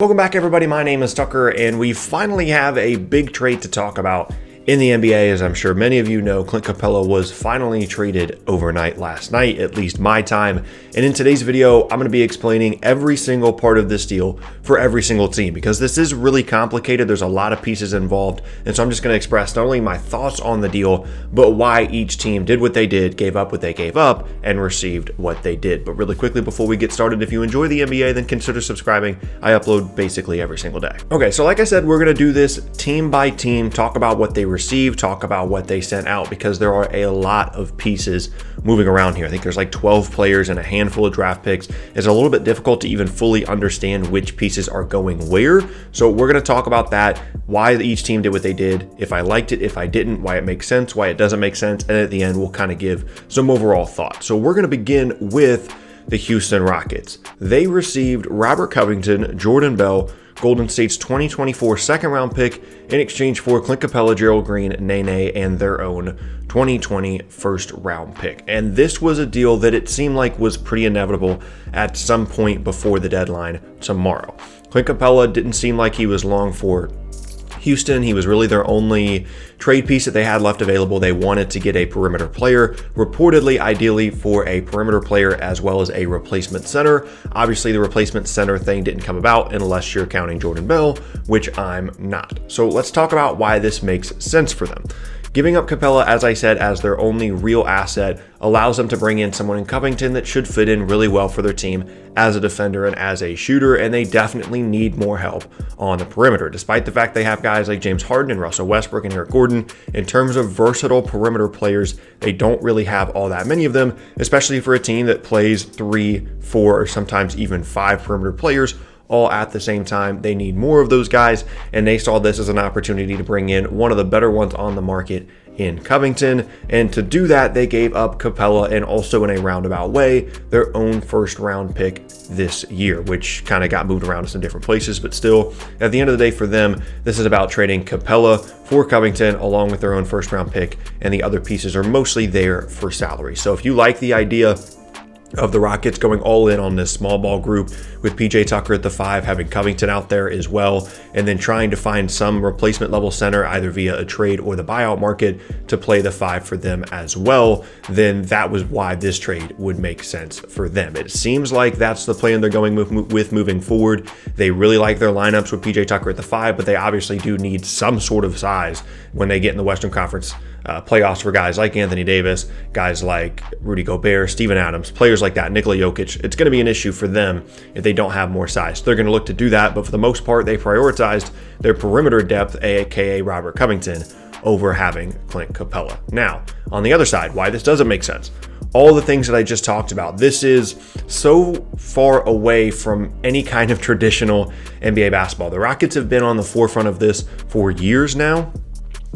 Welcome back, everybody. My name is Tucker, and we finally have a big trade to talk about in the NBA. As I'm sure many of you know, Clint Capela was finally traded overnight last night, at least my time. And in today's video, I'm going to be explaining every single part of this deal for every single team, because this is really complicated. There's a lot of pieces involved. And so I'm just going to express not only my thoughts on the deal, but why each team did what they did, gave up what they gave up, and received what they did. But really quickly, before we get started, if you enjoy the NBA, then consider subscribing. I upload basically every single day. Okay, so like I said, we're going to do this team by team, talk about what they received, talk about what they sent out, because there are a lot of pieces moving around here. I think there's like 12 players and a handful of draft picks. It's a little bit difficult to even fully understand which pieces are going where. So we're going to talk about that, why each team did what they did, if I liked it, if I didn't, why it makes sense, why it doesn't make sense, and at the end we'll kind of give some overall thoughts. So we're going to begin with the Houston Rockets. They received Robert Covington, Jordan Bell, Golden State's 2024 second-round pick in exchange for Clint Capela, Gerald Green, Nene, and their own 2020 first-round pick. And this was a deal that it seemed like was pretty inevitable at some point before the deadline tomorrow. Clint Capela didn't seem like he was long for Houston. He was really their only trade piece that they had left available. They wanted to get a perimeter player, reportedly, ideally for a perimeter player as well as a replacement center. Obviously, the replacement center thing didn't come about unless you're counting Jordan Bell, which I'm not. So let's talk about why this makes sense for them. Giving up Capela, as I said, as their only real asset allows them to bring in someone in Covington that should fit in really well for their team as a defender and as a shooter, and they definitely need more help on the perimeter. Despite the fact they have guys like James Harden and Russell Westbrook and Eric Gordon, in terms of versatile perimeter players, they don't really have all that many of them, especially for a team that plays 3, 4, or sometimes even 5 perimeter players all at the same time. They need more of those guys, and they saw this as an opportunity to bring in one of the better ones on the market in Covington. And to do that, they gave up Capela and also, in a roundabout way, their own first-round pick this year, which kind of got moved around to some different places. But still, at the end of the day, for them, this is about trading Capela for Covington along with their own first-round pick, and the other pieces are mostly there for salary. So if you like the idea of the Rockets going all in on this small ball group with PJ Tucker at the 5, having Covington out there as well, and then trying to find some replacement level center either via a trade or the buyout market to play the 5 for them as well, then that was why this trade would make sense for them. It seems like that's the plan they're going with moving forward. They really like their lineups with PJ Tucker at the 5, but they obviously do need some sort of size when they get in the Western Conference playoffs for guys like Anthony Davis, guys like Rudy Gobert, Steven Adams, players like that, Nikola Jokic. It's going to be an issue for them if they don't have more size. They're going to look to do that, but for the most part, they prioritized their perimeter depth, aka Robert Covington, over having Clint Capela. Now, on the other side, why this doesn't make sense. All the things that I just talked about, this is so far away from any kind of traditional NBA basketball. The Rockets have been on the forefront of this for years now.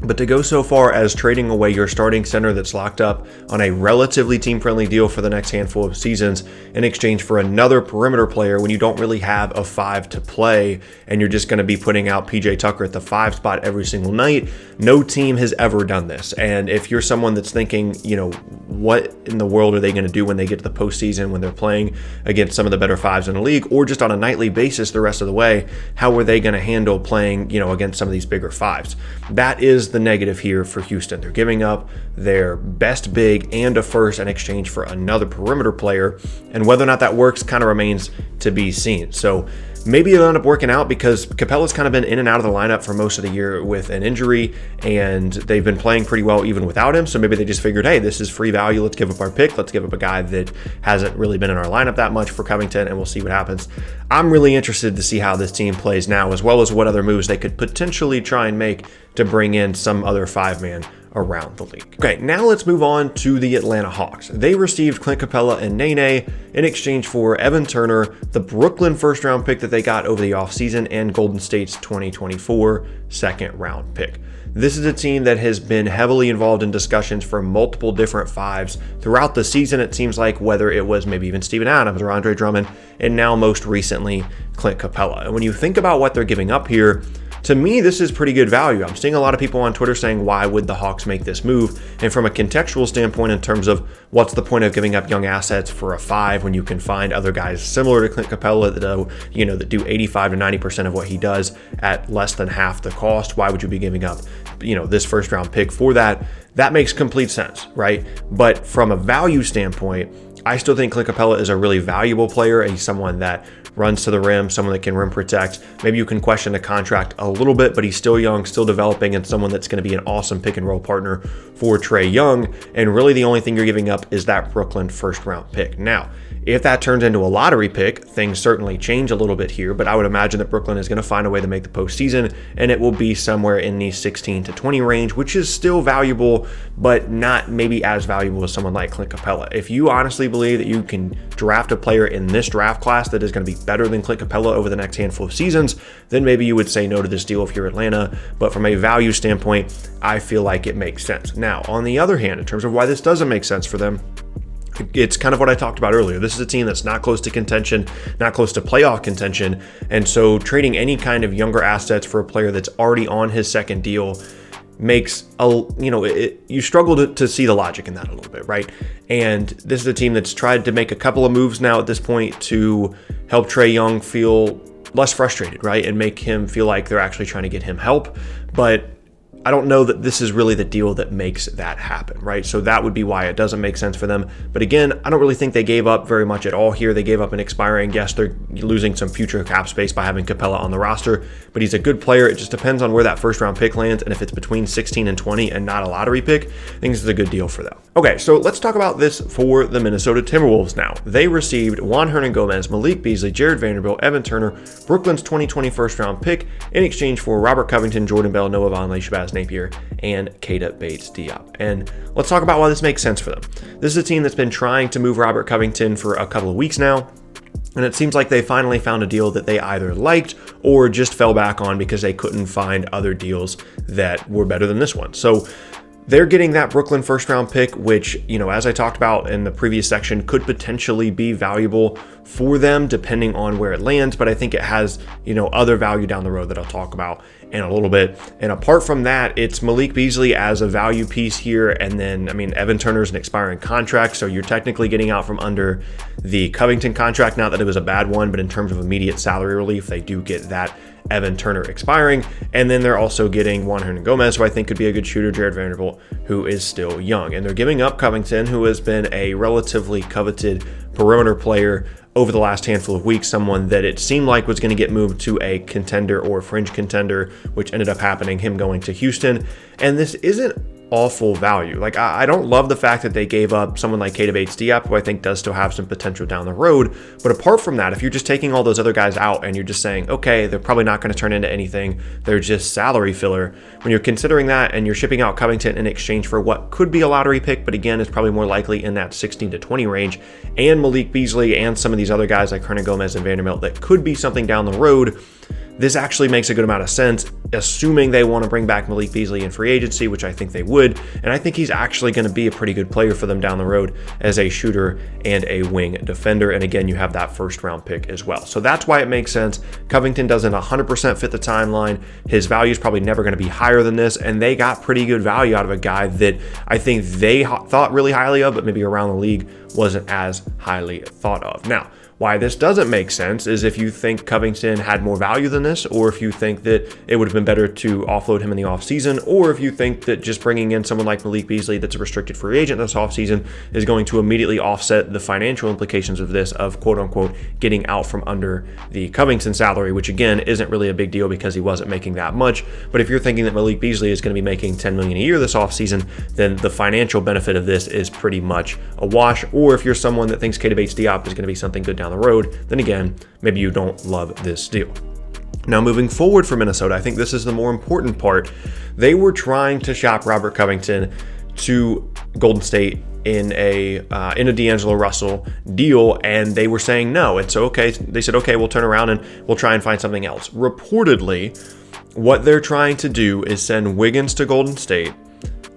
But to go so far as trading away your starting center that's locked up on a relatively team-friendly deal for the next handful of seasons in exchange for another perimeter player when you don't really have a 5 to play and you're just going to be putting out PJ Tucker at the 5 spot every single night, no team has ever done this. And if you're someone that's thinking, you know, what in the world are they going to do when they get to the postseason, when they're playing against some of the better 5s in the league, or just on a nightly basis the rest of the way, how are they going to handle playing, you know, against some of these bigger 5s? That is the negative here for Houston. They're giving up their best big and a first in exchange for another perimeter player, and whether or not that works kind of remains to be seen. So maybe it'll end up working out because Capela's kind of been in and out of the lineup for most of the year with an injury, and they've been playing pretty well even without him. So maybe they just figured, hey, this is free value. Let's give up our pick. Let's give up a guy that hasn't really been in our lineup that much for Covington, and we'll see what happens. I'm really interested to see how this team plays now, as well as what other moves they could potentially try and make to bring in some other 5-man around the league. Okay, now let's move on to the Atlanta Hawks. They received Clint Capela and Nene in exchange for Evan Turner, the Brooklyn first-round pick that they got over the offseason, and Golden State's 2024 second-round pick. This is a team that has been heavily involved in discussions for multiple different 5s throughout the season, it seems like, whether it was maybe even Steven Adams or Andre Drummond, and now most recently Clint Capela. And when you think about what they're giving up here, to me, this is pretty good value. I'm seeing a lot of people on Twitter saying, why would the Hawks make this move? And from a contextual standpoint, in terms of what's the point of giving up young assets for a 5 when you can find other guys similar to Clint Capela that do 85 to 90% of what he does at less than half the cost? Why would you be giving up, this first round pick for that? That makes complete sense, right? But from a value standpoint, I still think Clint Capela is a really valuable player. He's someone that runs to the rim, someone that can rim protect. Maybe you can question the contract a little bit, but he's still young, still developing, and someone that's going to be an awesome pick and roll partner for Trae Young. And really the only thing you're giving up is that Brooklyn first round pick. Now, if that turns into a lottery pick, things certainly change a little bit here, but I would imagine that Brooklyn is going to find a way to make the postseason, and it will be somewhere in the 16 to 20 range, which is still valuable, but not maybe as valuable as someone like Clint Capela. If you honestly believe that you can draft a player in this draft class that is going to be better than Clint Capela over the next handful of seasons, then maybe you would say no to this deal if you're Atlanta. But from a value standpoint, I feel like it makes sense. Now, on the other hand, in terms of why this doesn't make sense for them, it's kind of what I talked about earlier. This is a team that's not close to contention, not close to playoff contention. And so trading any kind of younger assets for a player that's already on his second deal makes you struggle to see the logic in that a little bit, right? And this is a team that's tried to make a couple of moves now at this point to help Trae Young feel less frustrated, right? And make him feel like they're actually trying to get him help. But I don't know that this is really the deal that makes that happen, right? So that would be why it doesn't make sense for them. But again, I don't really think they gave up very much at all here. They gave up an expiring. Yes, they're losing some future cap space by having Capela on the roster, but he's a good player. It just depends on where that first round pick lands. And if it's between 16 and 20 and not a lottery pick, I think this is a good deal for them. Okay, so let's talk about this for the Minnesota Timberwolves now. They received Juan Hernangomez, Malik Beasley, Jared Vanderbilt, Evan Turner, Brooklyn's 2020 first round pick in exchange for Robert Covington, Jordan Bell, Noah Vonleh, Shabazz, Napier, and Keita, Bates-Diop. And let's talk about why this makes sense for them. This is a team that's been trying to move Robert Covington for a couple of weeks now, and it seems like they finally found a deal that they either liked or just fell back on because they couldn't find other deals that were better than this one. So they're getting that Brooklyn first round pick, which, as I talked about in the previous section, could potentially be valuable for them depending on where it lands. But I think it has, other value down the road that I'll talk about in a little bit. And apart from that, it's Malik Beasley as a value piece here. And then, Evan Turner's an expiring contract. So you're technically getting out from under the Covington contract. Not that it was a bad one, but in terms of immediate salary relief, they do get that Evan Turner expiring. And then they're also getting Juan Hernangomez, who I think could be a good shooter, Jared Vanderbilt, who is still young. And they're giving up Covington, who has been a relatively coveted perimeter player over the last handful of weeks, someone that it seemed like was going to get moved to a contender or fringe contender, which ended up happening, him going to Houston. And this isn't awful value. Like, I don't love the fact that they gave up someone like Keita, Bates-Diop, who I think does still have some potential down the road. But apart from that, if you're just taking all those other guys out and you're just saying, okay, they're probably not going to turn into anything, they're just salary filler. When you're considering that and you're shipping out Covington in exchange for what could be a lottery pick, but again, is probably more likely in that 16 to 20 range, and Malik Beasley and some of these other guys like Hernangomez and Vanderbilt that could be something down the road, this actually makes a good amount of sense, assuming they want to bring back Malik Beasley in free agency, which I think they would. And I think he's actually going to be a pretty good player for them down the road as a shooter and a wing defender. And again, you have that first round pick as well. So that's why it makes sense. Covington doesn't 100% fit the timeline. His value is probably never going to be higher than this. And they got pretty good value out of a guy that I think they thought really highly of, but maybe around the league wasn't as highly thought of. Now, why this doesn't make sense is if you think Covington had more value than this, or if you think that it would have been better to offload him in the offseason, or if you think that just bringing in someone like Malik Beasley that's a restricted free agent this offseason is going to immediately offset the financial implications of this, of quote-unquote getting out from under the Covington salary, which again isn't really a big deal because he wasn't making that much. But if you're thinking that Malik Beasley is going to be making $10 million a year this offseason, then the financial benefit of this is pretty much a wash. Or if you're someone that thinks Keita, Bates-Diop is going to be something good down the road, then again, maybe you don't love this deal. Now, moving forward for Minnesota, I think this is the more important part. They were trying to shop Robert Covington to Golden State in a D'Angelo Russell deal, and they were saying no. And so, they said, okay, we'll turn around and we'll try and find something else. Reportedly, what they're trying to do is send Wiggins to Golden State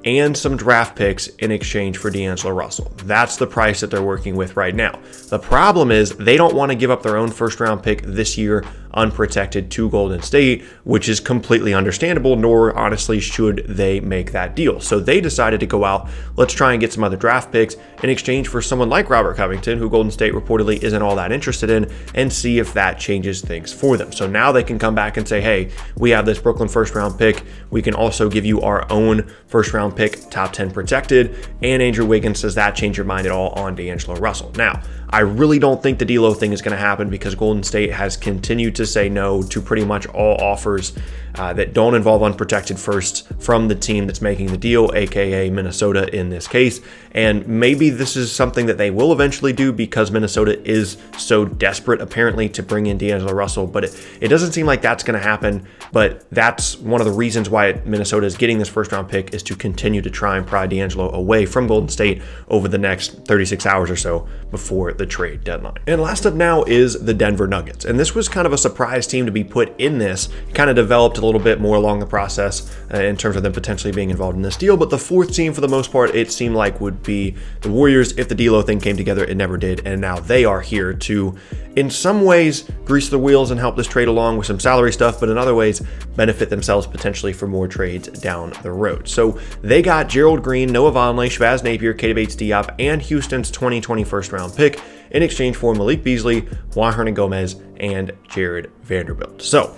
and some draft picks in exchange for D'Angelo Russell. That's the price that they're working with right now. The problem is they don't want to give up their own first round pick this year unprotected to Golden State, which is completely understandable, nor honestly should they make that deal. So they decided to go out, let's try and get some other draft picks in exchange for someone like Robert Covington, who Golden State reportedly isn't all that interested in, and see if that changes things for them. So now they can come back and say, hey, we have this Brooklyn first round pick. We can also give you our own first round pick, top 10 protected. And Andrew Wiggins, does that change your mind at all on D'Angelo Russell? Now, I really don't think the D'Lo thing is going to happen because Golden State has continued to say no to pretty much all offers that don't involve unprotected firsts from the team that's making the deal, aka Minnesota in this case. And maybe this is something that they will eventually do because Minnesota is so desperate apparently to bring in D'Angelo Russell, but it doesn't seem like that's going to happen. But that's one of the reasons why Minnesota is getting this first round pick, is to continue to try and pry D'Angelo away from Golden State over the next 36 hours or so before the trade deadline. And last up now is the Denver Nuggets. And this was kind of a surprise team to be put in this. It kind of developed a little bit more along the process in terms of them potentially being involved in this deal. But the fourth team, for the most part, it seemed like would be the Warriors. If the D'Lo thing came together, it never did. And now they are here to, in some ways, grease the wheels and help this trade along with some salary stuff, but in other ways, benefit themselves potentially for more trades down the road. So they got Gerald Green, Noah Vonleh, Shabazz Napier, Keita Bates-Diop, and Houston's 2020 first round pick in exchange for Malik Beasley, Juan Hernangomez, and Jared Vanderbilt. So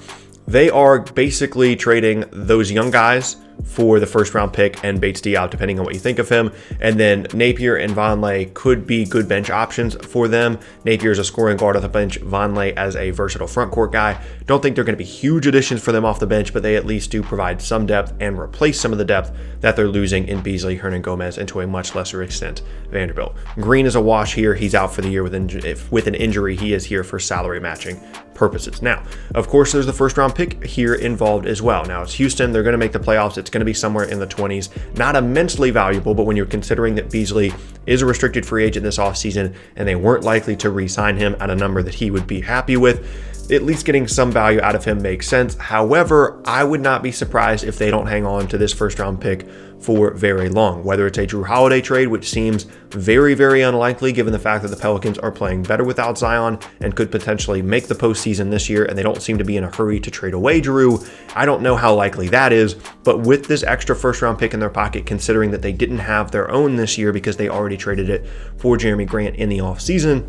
they are basically trading those young guys for the first round pick and Bates-Diop, depending on what you think of him. And then Napier and Vonleh could be good bench options for them. Napier is a scoring guard off the bench, Vonleh as a versatile front court guy. Don't think they're going to be huge additions for them off the bench, but they at least do provide some depth and replace some of the depth that they're losing in Beasley, Hernangomez, and to a much lesser extent, Vanderbilt. Green is a wash here. He's out for the year with an injury. He is here for salary matching purposes. Now, of course, there's the first round pick here involved as well. Now, it's Houston. They're going to make the playoffs. It's going to be somewhere in the 20s. Not immensely valuable, but when you're considering that Beasley is a restricted free agent this offseason and they weren't likely to re-sign him at a number that he would be happy with, at least getting some value out of him makes sense. However, I would not be surprised if they don't hang on to this first round pick for very long, whether it's a Jrue Holiday trade, which seems very, very unlikely given the fact that the Pelicans are playing better without Zion and could potentially make the postseason this year, and they don't seem to be in a hurry to trade away Jrue. I don't know how likely that is, but with this extra first round pick in their pocket, considering that they didn't have their own this year because they already traded it for Jeremy Grant in the offseason,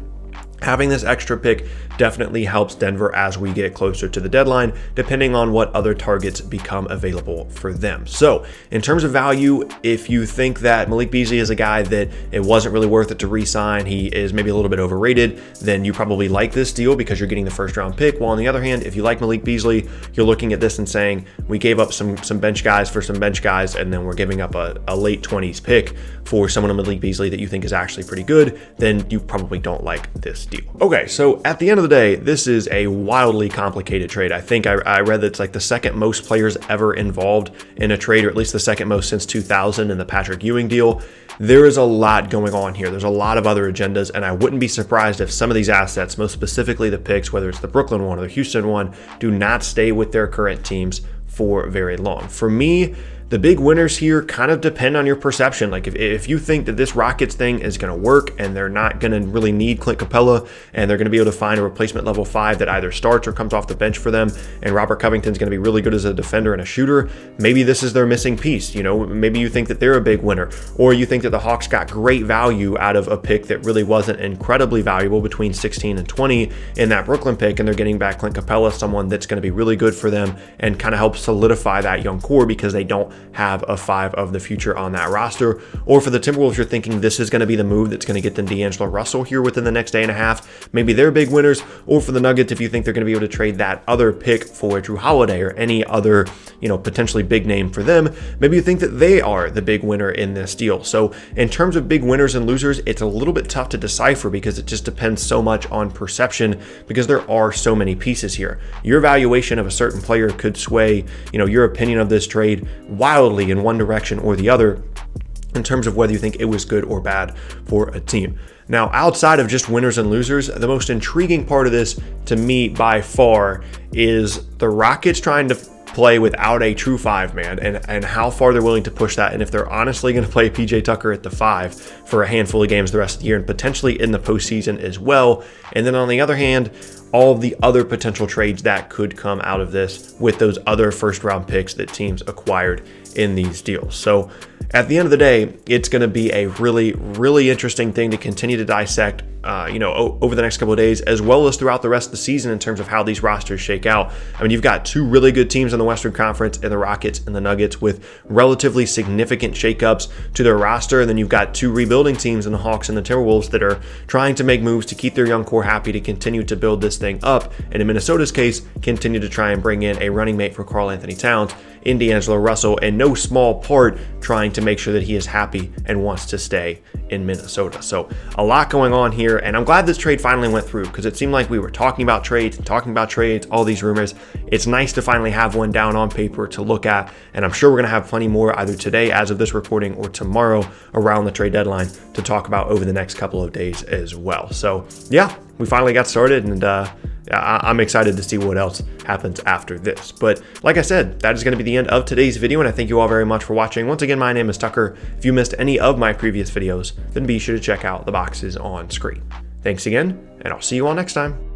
having this extra pick definitely helps Denver as we get closer to the deadline, depending on what other targets become available for them. So in terms of value, if you think that Malik Beasley is a guy that it wasn't really worth it to re-sign, he is maybe a little bit overrated, then you probably like this deal because you're getting the first round pick. While on the other hand, if you like Malik Beasley, you're looking at this and saying, we gave up some bench guys for some bench guys, and then we're giving up a late 20s pick for someone like Malik Beasley that you think is actually pretty good, then you probably don't like this deal. Okay, so at the end of the day, this is a wildly complicated trade. I think I read that it's like the second most players ever involved in a trade, or at least the second most since 2000 in the Patrick Ewing deal. There is a lot going on here. There's a lot of other agendas, and I wouldn't be surprised if some of these assets, most specifically the picks, whether it's the Brooklyn one or the Houston one, do not stay with their current teams for very long. For me, the big winners here kind of depend on your perception. Like if you think that this Rockets thing is going to work and they're not going to really need Clint Capela and they're going to be able to find a replacement level 5 that either starts or comes off the bench for them, and Robert Covington's going to be really good as a defender and a shooter, maybe this is their missing piece. You know, maybe you think that they're a big winner, or you think that the Hawks got great value out of a pick that really wasn't incredibly valuable between 16 and 20 in that Brooklyn pick, and they're getting back Clint Capela, someone that's going to be really good for them and kind of help solidify that young core because they don't have a 5 of the future on that roster. Or for the Timberwolves, you're thinking this is going to be the move that's going to get them D'Angelo Russell here within the next day and a half. Maybe they're big winners. Or for the Nuggets, if you think they're going to be able to trade that other pick for Jrue Holiday or any other, potentially big name for them, maybe you think that they are the big winner in this deal. So in terms of big winners and losers, it's a little bit tough to decipher because it just depends so much on perception because there are so many pieces here. Your valuation of a certain player could sway, your opinion of this trade wildly in one direction or the other in terms of whether you think it was good or bad for a team. Now, outside of just winners and losers, the most intriguing part of this to me by far is the Rockets trying to play without a true 5-man and how far they're willing to push that, and if they're honestly going to play PJ Tucker at the 5 for a handful of games the rest of the year and potentially in the postseason as well. And then on the other hand, all of the other potential trades that could come out of this with those other first-round picks that teams acquired in these deals. So at the end of the day, it's going to be a really, really interesting thing to continue to dissect, over the next couple of days, as well as throughout the rest of the season in terms of how these rosters shake out. I mean, you've got two really good teams in the Western Conference in the Rockets and the Nuggets with relatively significant shakeups to their roster. And then you've got two rebuilding teams in the Hawks and the Timberwolves that are trying to make moves to keep their young core happy, to continue to build this thing up. And in Minnesota's case, continue to try and bring in a running mate for Karl Anthony Towns in D'Angelo Russell, and no small part trying to make sure that he is happy and wants to stay in Minnesota. So a lot going on here, and I'm glad this trade finally went through, because it seemed like we were talking about trades, all these rumors. It's nice to finally have one down on paper to look at, and I'm sure we're going to have plenty more either today as of this recording or tomorrow around the trade deadline to talk about over the next couple of days as well. So yeah, we finally got started, and I'm excited to see what else happens after this. But like I said, that is going to be the end of today's video, and I thank you all very much for watching. Once again, my name is Tucker. If you missed any of my previous videos, then be sure to check out the boxes on screen. Thanks again, and I'll see you all next time.